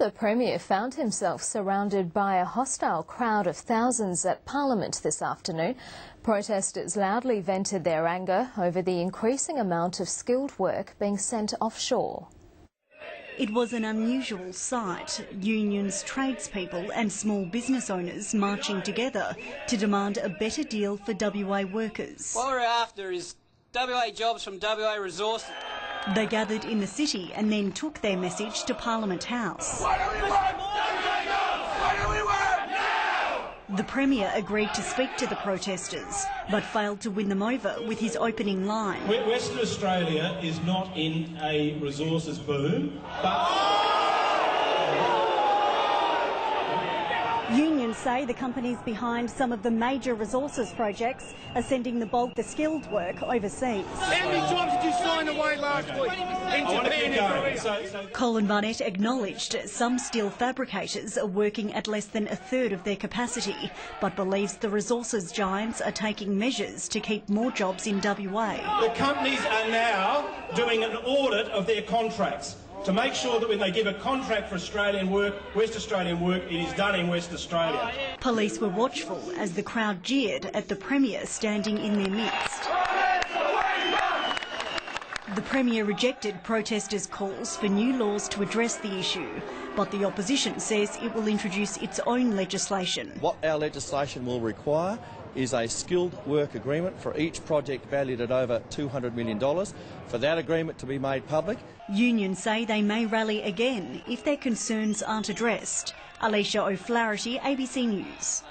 The Premier found himself surrounded by a hostile crowd of thousands at Parliament this afternoon. Protesters loudly vented their anger over the increasing amount of skilled work being sent offshore. It was an unusual sight. Unions, tradespeople and small business owners marching together to demand a better deal for WA workers. What we're after is WA jobs from WA Resources. They gathered in the city and then took their message to Parliament House. The Premier agreed to speak to the protesters, but failed to win them over with his opening line. Western Australia is not in a resources boom, but... Unions say the companies behind some of the major resources projects are sending the bulk of the skilled work overseas. How many jobs did you sign away last week in Japan and Korea? Colin Barnett acknowledged some steel fabricators are working at less than a third of their capacity, but believes the resources giants are taking measures to keep more jobs in WA. The companies are now doing an audit of their contracts to make sure that when they give a contract for Australian work, West Australian work, it is done in West Australia. Police were watchful as the crowd jeered at the Premier standing in their midst. The Premier rejected protesters' calls for new laws to address the issue, but the opposition says it will introduce its own legislation. What our legislation will require is a skilled work agreement for each project valued at over $200 million, for that agreement to be made public. Unions say they may rally again if their concerns aren't addressed. Alicia O'Flaherty, ABC News.